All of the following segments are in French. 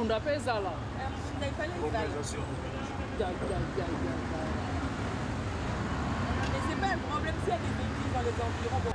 munda pe ezala. Mais c'est pas un problème s'il y a des églises dans les environs.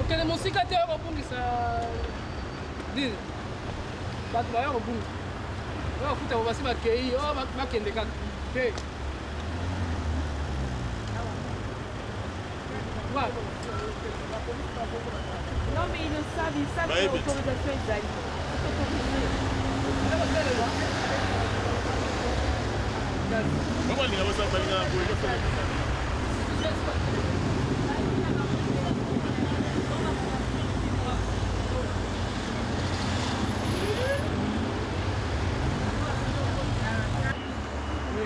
okende mosika te okobungisa dine bato baya kobunga oyo bakuta bo basi bakei oyo bakende kaka te Non mais ils le savent que l'autorisation est valide. Comment il y a ça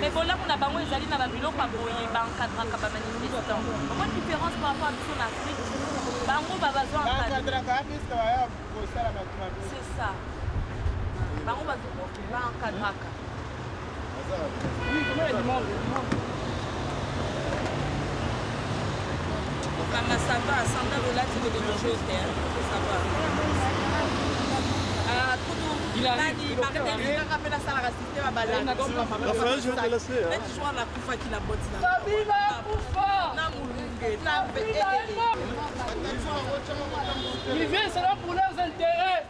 mais bon là on a bango ezali na babiloko aboye bancadraka bamanifestant pourquoi différence par rapport à biso en Afrique bango babazo c'est ça bango bancadraka Maman ça va, Sandra Lola tu veux déranger au terre, ça va. Il a dit, je vais te laisser. Il vient seulement pour leurs intérêts,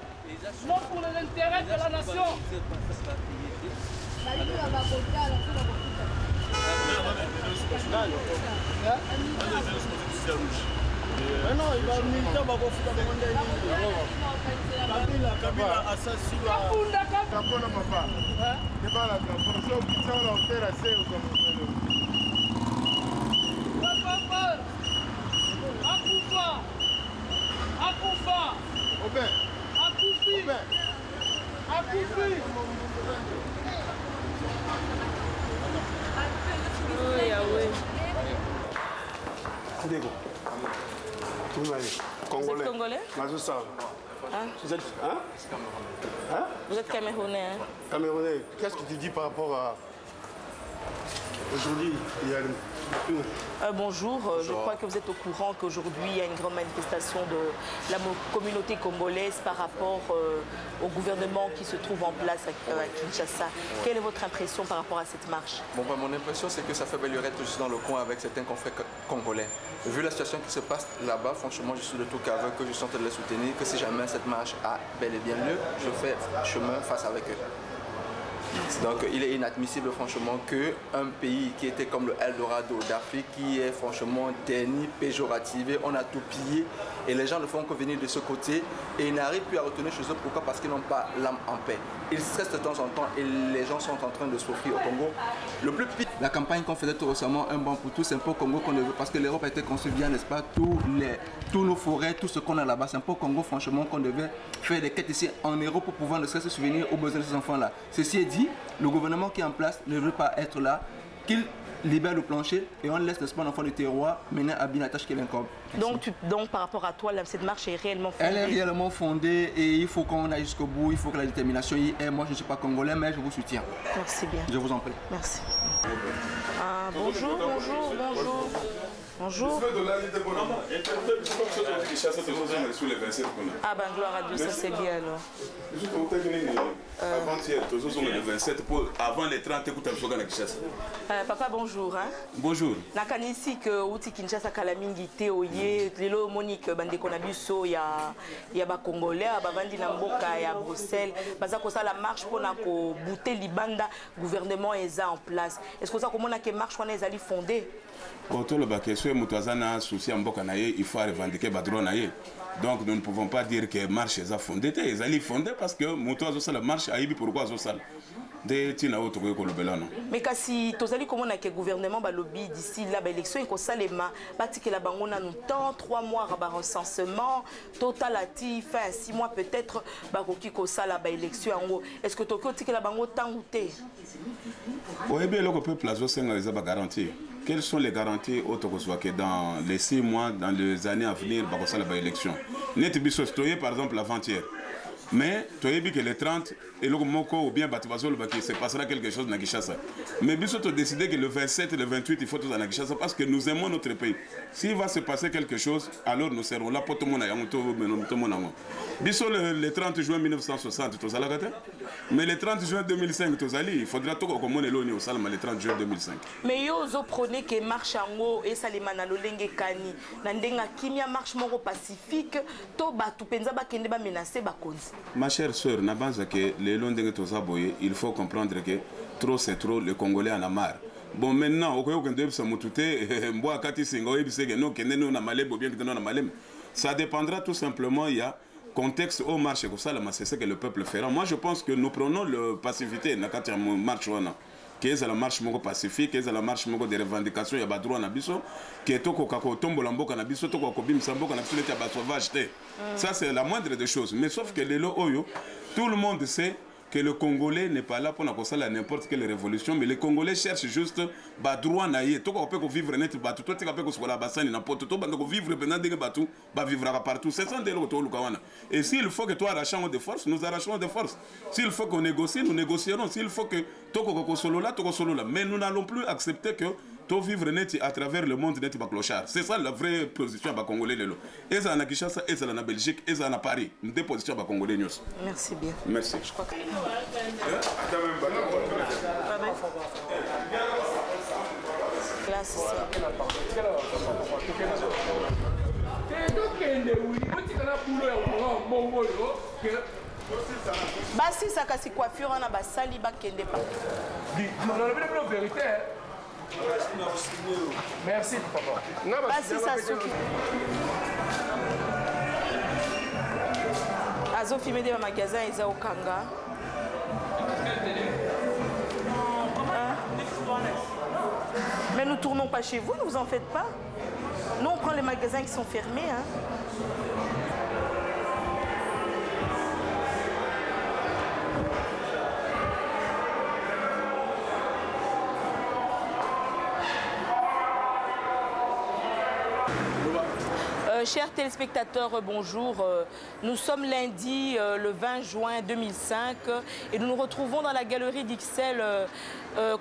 non pour les intérêts de la nation. Non, il va militer, va refuser de demander Kabila assassine. Vous êtes congolais? Vous êtes, Vous êtes camerounais, hein? Camerounais. Qu'est-ce que tu dis par rapport à... Aujourd'hui, il y a bonjour, je crois que vous êtes au courant qu'aujourd'hui il y a une grande manifestation de la communauté congolaise par rapport au gouvernement qui se trouve en place à Kinshasa. Quelle est votre impression par rapport à cette marche? Bon, mon impression c'est que ça fait belle lurette juste dans le coin avec certains confrères congolais. Vu la situation qui se passe là-bas, franchement je suis de tout cœur que je suis en train de les soutenir, que si jamais cette marche a bel et bien lieu, je fais chemin face avec eux. Donc il est inadmissible franchement qu'un pays qui était comme le Eldorado d'Afrique, qui est franchement terni, péjoratif, on a tout pillé et les gens ne font que venir de ce côté et ils n'arrivent plus à retourner chez eux. Pourquoi? Parce qu'ils n'ont pas l'âme en paix. Ils stressent de temps en temps et les gens sont en train de souffrir au Congo. Le plus pire, la campagne qu'on faisait tout récemment, un bon pour tous, c'est un peu au Congo qu'on veut parce que l'Europe a été construite bien, n'est-ce pas? Tous nos forêts, tout ce qu'on a là-bas, c'est un peu au Congo franchement qu'on devait faire des quêtes ici en Europe pour pouvoir ne serait-ce que subvenir aux besoins de ces enfants-là. Ceci est dit, le gouvernement qui est en place ne veut pas être là, qu'il libère le plancher et on laisse l'enfant du terroir mener à bien la tâche qu'il incombe. Donc par rapport à toi, cette marche est réellement fondée? Elle est réellement fondée et il faut qu'on aille jusqu'au bout, il faut que la détermination y ait. Moi je ne suis pas congolais mais je vous soutiens. Merci bien. Je vous en prie. Merci. Bonjour, bonjour, bonjour. Bonjour. Ah ben gloire à Dieu, ça c'est bien alors. Avant-hier, le 27 avant les 30 écoutes papa bonjour. Hein? Bonjour. Nakanisi que uti Kinshasa kalamingi te oye lelo Monique bandeko na biso ya ba congolais bavandi na mboka ya Bruxelles baza ko la marche pona ko bouter libanda gouvernement eza en place. Est-ce que ça komona que marche wana ezali fondée? Quand le bakeswe mutazana souci en mboka naye, il faut revendiquer badro naye. Donc nous ne pouvons pas dire que marche est fondée, ils allaient fondée parce que mutozo ça la marche aibi pourquoi zo ça. Mais si tozali komona que gouvernement ba lobby d'ici là ba élection et ko salema batikela bango na nous temps 3 mois ba recensement total ati fin 6 mois peut-être ba koki ko sala ba élection yango. Est-ce que tokyo tikela bango temps ou té? Oui bien le peuple azo senga les ba garantie. Quelles sont les garanties que dans les 6 mois, dans les années à venir, il y aura une élection? Net biso stoyé par exemple avant-hier. Mais tu as dit que les 30 et le Moko ou bien Batibazol qui se passera quelque chose dans Kinshasa. Mais biso tu as décidé que le 27 et le 28 il faut tout dans Kinshasa parce que nous aimons notre pays. S'il va se passer quelque chose, alors nous serons là pour tout le monde. Biso le 30 juin 1960 tu as dit. Mais le 30 juin 2005 tu as dit il faudra tout comme on est l'ONU au Salma le 30 juin 2005. Mais yo zo prenez que marche en et salimana lolenge kani nandenga kimia marche moko pacifique to batu penza ba kende ba menacer ba konzi. Ma chère sœur, il faut comprendre que trop c'est trop, le Congolais en a marre. Bon, maintenant, ça dépendra tout simplement, il y a contexte au marché, c'est ce que le peuple fera. Moi, je pense que nous prenons le passivité, marche qui est la marche pacifique, qui est la marche de revendication, il y a droit à biso, qui est toko tombo lamboka na biso, toko kobim samboka na biso, sauvage. Ça c'est la moindre des choses. Mais sauf que les oyo, tout le monde sait que le Congolais n'est pas là pour n'importe quelle révolution, mais les Congolais cherchent juste droit naïe. Toko peut vivre net batu, toi tu peux que la bassane n'importe tout, bando vivre pendant des batu, vivra partout. C'est ça des loto lukawana. Et s'il faut que toi arrachons des forces, nous arrachons des forces. S'il faut qu'on négocie, nous négocierons. S'il faut que toko solo là, mais nous n'allons plus accepter que tout vivre net à travers le monde net ba clochard. C'est ça la vraie position ba congolais lelo. Et ça na Kinshasa, et ça na Belgique, et ça na Paris. Une deux positions ba congolais nyos. Merci bien. Merci. Je crois que là c'est ça. Basi ça kasi coiffure na basali ba kende pa. La vérité. Merci papa. Basi ça suki. Azo filmé des magasins ils au Kanga. Mais nous tournons pas chez vous, ne vous en faites pas. Nous on prend les magasins qui sont fermés hein. Chers téléspectateurs, bonjour. Nous sommes lundi, le 20 juin 2005 et nous nous retrouvons dans la galerie d'Ixelles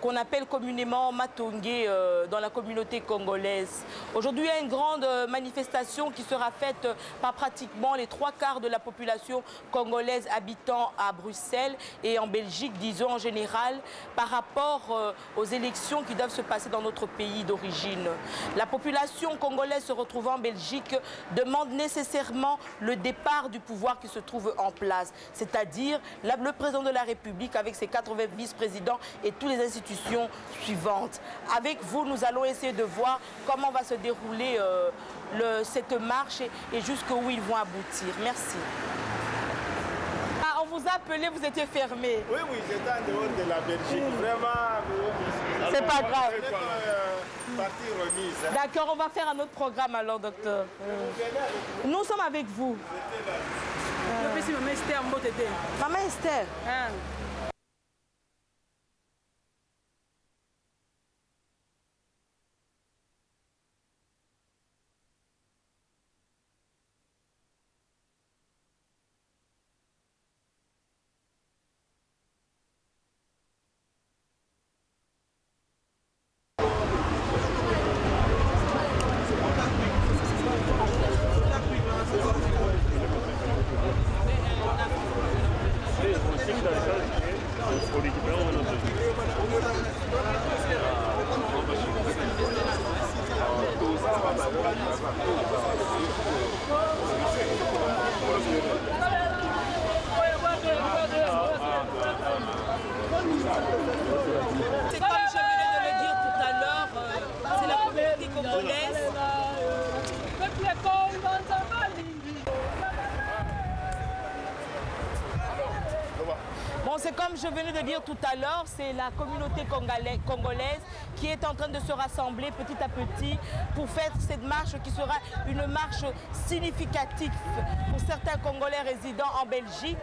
qu'on appelle communément Matongé dans la communauté congolaise. Aujourd'hui, il y a une grande manifestation qui sera faite par pratiquement les 3/4 de la population congolaise habitant à Bruxelles et en Belgique, disons en général, par rapport aux élections qui doivent se passer dans notre pays d'origine. La population congolaise se retrouvant en Belgique demande nécessairement le départ du pouvoir qui se trouve en place, c'est-à-dire le président de la République avec ses 80 vice-présidents et toutes les institutions suivantes. Avec vous, nous allons essayer de voir comment va se dérouler cette marche et jusqu'où ils vont aboutir. Merci. Ah, on vous a appelé, vous étiez fermé. Oui, j'étais en dehors de la Belgique. Vraiment. C'est pas grave. Partie remise. D'accord, on va faire un autre programme alors, docteur. Nous sommes avec vous. Maman Esther. comme je venais de dire tout à l'heure, c'est la communauté congolaise qui est en train de se rassembler petit à petit pour faire cette marche qui sera une marche significative pour certains Congolais résidant en Belgique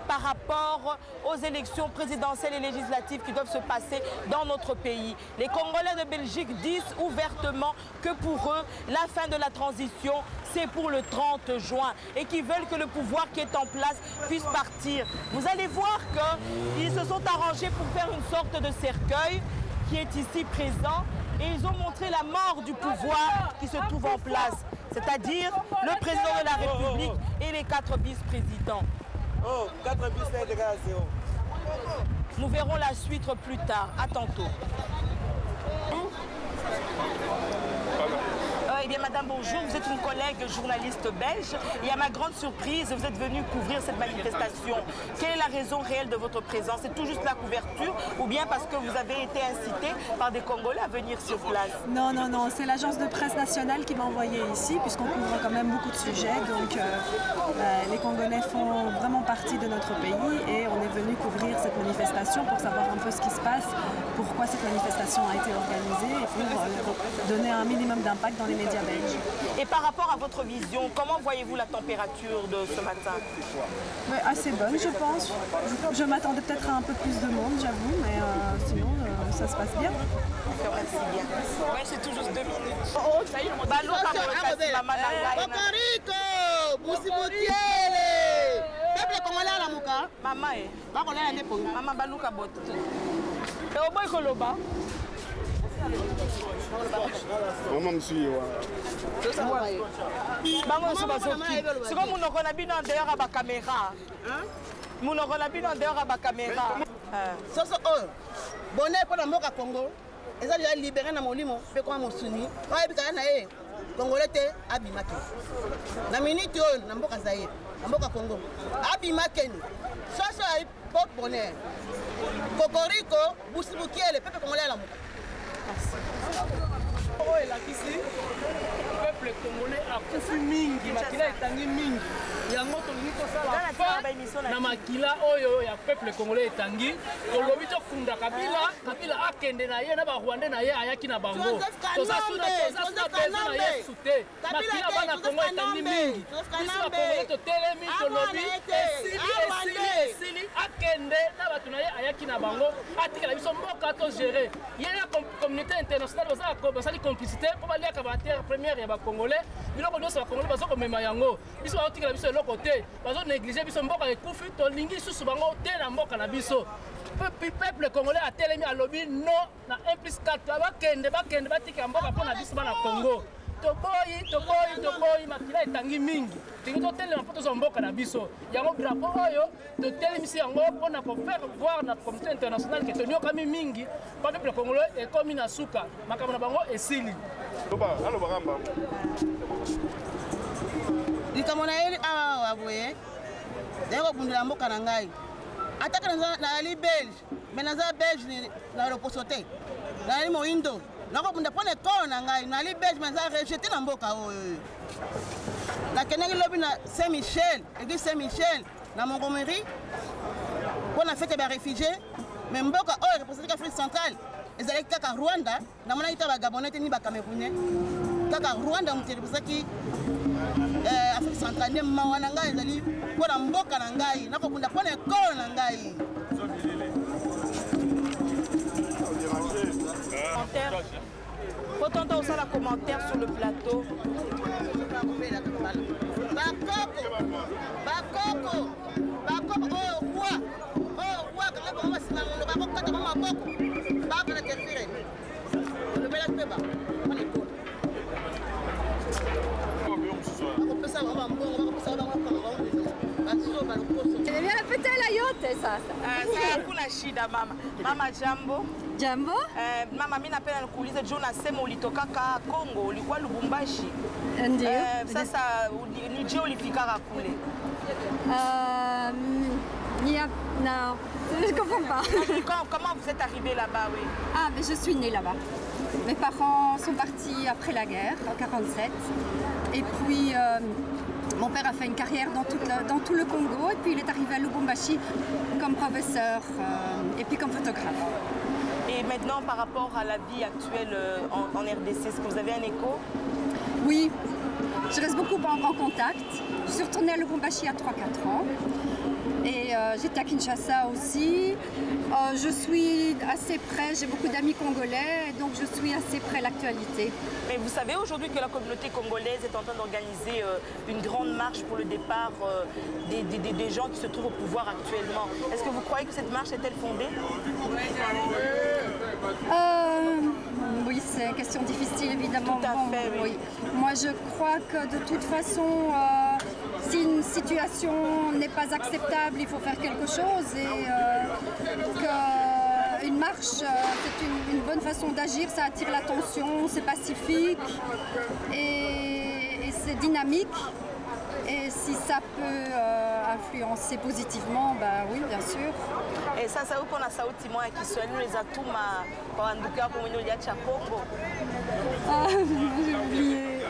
par rapport aux élections présidentielles et législatives qui doivent se passer dans notre pays. Les Congolais de Belgique disent ouvertement que pour eux, la fin de la transition, c'est pour le 30 juin et qui veulent que le pouvoir qui est en place puisse partir. Vous allez voir qu'ils se sont arrangés pour faire une sorte de cercueil qui est ici présent et ils ont montré la mort du pouvoir qui se trouve en place, c'est-à-dire le président de la République et les 4 vice-présidents. Oh, 4 vice-présidents égale à 0. Nous verrons la suite plus tard. À tantôt. Eh bien, madame, bonjour. Vous êtes une collègue journaliste belge. Et à ma grande surprise, vous êtes venue couvrir cette manifestation. Quelle est la raison réelle de votre présence? C'est tout juste la couverture ou bien parce que vous avez été incité par des Congolais à venir sur place? Non, non, non. C'est l'agence de presse nationale qui m'a envoyé ici, puisqu'on couvre quand même beaucoup de sujets. Donc, les Congolais font vraiment partie de notre pays et on est venu couvrir cette manifestation pour savoir un peu ce qui se passe, pourquoi cette manifestation a été organisée et pour donner un minimum d'impact dans les médias belges. Et par rapport à votre vision, comment voyez-vous la température de ce matin? Ouais, assez bonne, je pense. Je m'attendais peut-être à un peu plus de monde, j'avoue, mais sinon, ça se passe bien. Merci bien. Oui, c'est tout juste 2 minutes. Maman, maman baluka bot. Maman me suit. C'est comme mon orgonabine en dehors à ma caméra. Mon orgonabine en dehors à ma caméra. Bonnet pour la Moka Congo. Et ça, j'ai libéré dans mon limo. Je peux me souvenir. Congolais abimaki. Na minute na mboka Zaïre, na mboka Congo. Abimaki. Ça c'est pop bonheur. Cocorico, Boussibukiele, peuple congolais à la Moka. Oh, et là, ici, le peuple congolais a cousu mingi, makila etangi mingi. Yango tolingi kosala fa na makila oyo ya peuple congolais etangi. Tolobi tofunda Kabila akende na ye na ba Rwanda na ye ayaki na bango. Toza suna bezo na ye sute. Makila bana Congo etangi mingi. Biso ba Congolais totelemi tolobi esili akende na batu na ye ayaki na bango. Atikala biso mboka to gérer. Ye la communauté internationale basali complicité pour aller à la terre première ya ba Congolais. Biloko nyonso ba Congolais bazo komema yango. Biso ba otikala biso eloko te. Bazo négliger biso mboka ekufi tolingi susu bango te na mboka na biso. Peuple congolais a telemi à lobby non na 1+4 bakende batika mboka pona biso bana Congo. Toboyi makila etangi mingi. Tingi to telema poto zo mboka na biso. Yango drapeau oyo to telemisi yango pona ko faire voir na communauté internationale que tonyo kami mingi pa peuple congolais e komi na suka. Makambo na bango esili. Allo bagamba. Likamona eli awa waboye. Deko bundela mboka na ngai. Ataka na ali Belge, mais naza Belge na reposote. Na ali moindo. Nako bunda pone ko na ngai, na ali Belge mais naza rejeté na mboka oyo. La kenengi lobi na Saint-Michel, église Saint-Michel na Montgomery. Pona fête ba réfugiés, mais mboka oyo reposote Afrique centrale. Ezali kaka Rwanda, na mona ita ba Gabonais ni ba Camerounais. Kaka Rwanda mutereposaki Afrique centrale ne mawana ngai ezali pona mboka na ngai nakobunda pona ekolo na ngai. Autant aussi la commentaire sur le plateau. Bakoko, oh roi, quand même on va se bakoko kata mama boko. Bako na terfire. Le bela peba. On est bon. Répétez la yote ça. Kuna shida mama. Mama jambo. Jambo? Mama mimi napenda nikuulize juu nasema ulitoka Kongo, ulikuwa Lubumbashi. Ndio. Sasa ni je ulifika kule? Non, je comprends pas. Comment vous êtes arrivé là-bas, oui? Ah, mais je suis née là-bas. Mes parents sont partis après la guerre, en 1947. Et puis, Mon père a fait une carrière dans tout le Congo et puis il est arrivé à Lubumbashi comme professeur et puis comme photographe. Et maintenant, par rapport à la vie actuelle en RDC, est-ce que vous avez un écho? Oui, je reste beaucoup en contact. Je suis retournée à Lubumbashi à 3-4 ans. Et j'étais à Kinshasa aussi. Je suis assez près, j'ai beaucoup d'amis congolais, donc je suis assez près de l'actualité. Mais vous savez aujourd'hui que la communauté congolaise est en train d'organiser une grande marche pour le départ des gens qui se trouvent au pouvoir actuellement. Est-ce que vous croyez que cette marche est-elle fondée? Oui, c'est une question difficile évidemment. Tout à fait, oui. Moi je crois que de toute façon, si une situation n'est pas acceptable, il faut faire quelque chose et qu'une marche, c'est une bonne façon d'agir, ça attire l'attention, c'est pacifique et c'est dynamique. Et si ça peut influencer positivement, bah oui, bien sûr. Et ça, c'est où qu'on a sauti moi qui soit nous les atomes pour un douceur pour nous lier à Congo. Ah,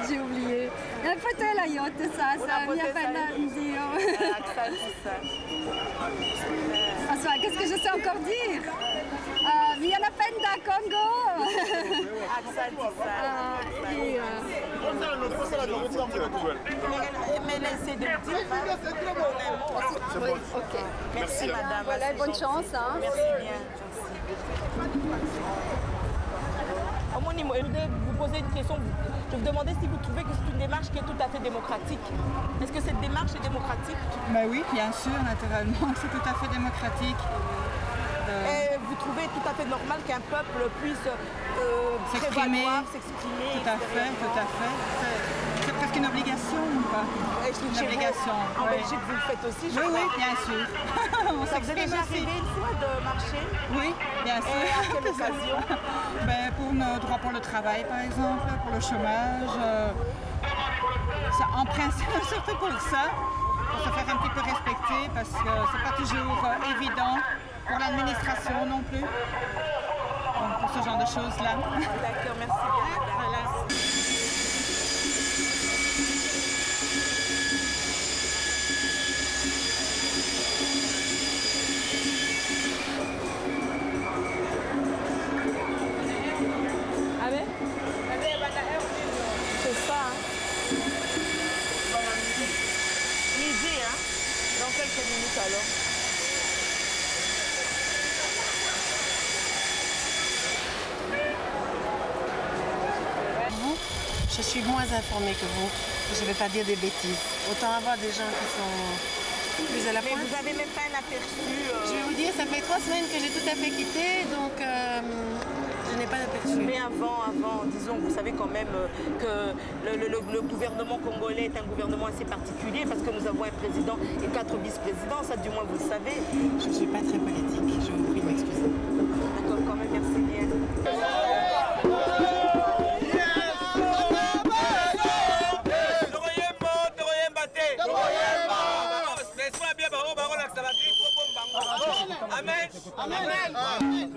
j'ai oublié. Il faut te la yote ça il y a pas de qu'est-ce que je sais encore dire? Il y a la peine d'un Congo. Mais laissez de dire. Oui, ok. Merci madame. Voilà, bonne chance. Hein. Merci bien. Je voulais vous poser une question. Je vous demandais si vous trouvez que c'est une démarche qui est tout à fait démocratique. Est-ce que cette démarche est démocratique? Ben oui, bien sûr, naturellement, c'est tout à fait démocratique. Et vous trouvez tout à fait normal qu'un peuple puisse s'exprimer? Tout à fait, tout à fait. C'est presque une obligation ou pas? Une obligation. En Belgique, vous le faites aussi, je crois. Oui, bien sûr. On ça vous est déjà arrivé une fois de marcher? Oui, bien sûr. Et à quelle occasion? Pour nos droits pour le travail, par exemple, pour le chômage. En principe, surtout pour ça, pour se faire un petit peu respecter, parce que c'est pas toujours évident pour l'administration non plus. Donc, pour ce genre de choses-là. D'accord, merci bien. Voilà. C'est ça, hein. Midi, hein. Dans quelques minutes alors. Je suis moins informée que vous. Je ne vais pas dire des bêtises. Autant avoir des gens qui sont plus à la pointe. Mais vous n'avez même pas un aperçu. Je vais vous dire, ça fait 3 semaines que j'ai tout à fait quitté, donc je n'ai pas d'aperçu. Mais avant, disons, vous savez quand même que le gouvernement congolais est un gouvernement assez particulier parce que nous avons un président et 4 vice-présidents, ça du moins vous le savez. Je ne suis pas très politique, je vous prie de m'excuser. D'accord, quand même, merci bien. Amen. Amen.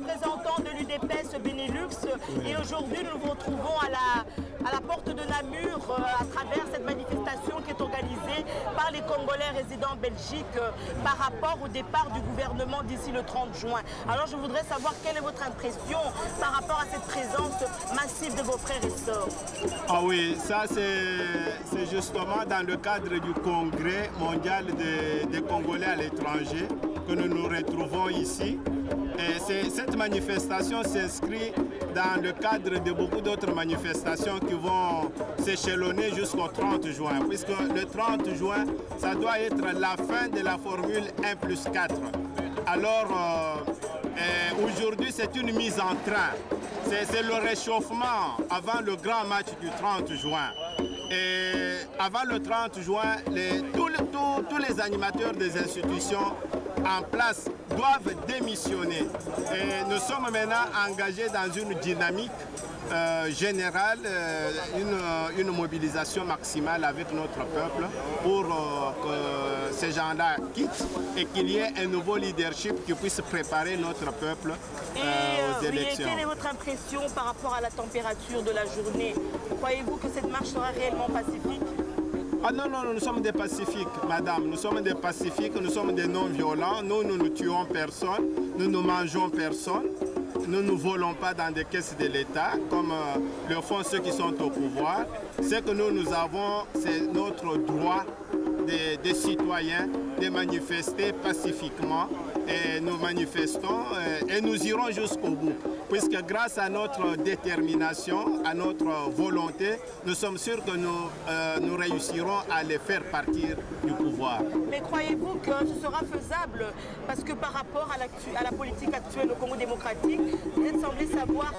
représentant de l'UDPS Benelux. Et aujourd'hui, nous nous retrouvons à la porte de Namur à travers cette manifestation qui est organisée par les Congolais résidant en Belgique par rapport au départ du gouvernement d'ici le 30 juin. Alors je voudrais savoir quelle est votre impression par rapport à cette présence massive de vos frères et sœurs. Ah oui, ça c'est justement dans le cadre du congrès mondial des Congolais à l'étranger que nous nous retrouvons ici. Et cette manifestation s'inscrit dans le cadre de beaucoup d'autres manifestations qui vont s'échelonner jusqu'au 30 juin, puisque le 30 juin, ça doit être la fin de la formule 1+4. Alors, aujourd'hui, c'est une mise en train. C'est le réchauffement avant le grand match du 30 juin. Et avant le 30 juin, tous les animateurs des institutions en place doivent démissionner. Et nous sommes maintenant engagés dans une dynamique générale, une mobilisation maximale avec notre peuple pour que ces gens-là quittent et qu'il y ait un nouveau leadership qui puisse préparer notre peuple aux élections. Quelle est votre impression par rapport à la température de la journée? Croyez-vous que cette marche sera réellement pacifique? Ah non, non, nous sommes des pacifiques, madame. Nous sommes des pacifiques, nous sommes des non-violents. Nous ne tuons personne, nous ne mangeons personne. Nous ne volons pas dans des caisses de l'État, comme le font ceux qui sont au pouvoir. Ce que nous avons, c'est notre droit des citoyens de manifester pacifiquement. Et nous manifestons et nous irons jusqu'au bout. Puisque grâce à notre détermination, à notre volonté, nous sommes sûrs que nous réussirons à les faire partir du pouvoir. Mais croyez-vous que ce sera faisable? Parce que par rapport à la politique actuelle au Congo démocratique, vous êtes semblé savoir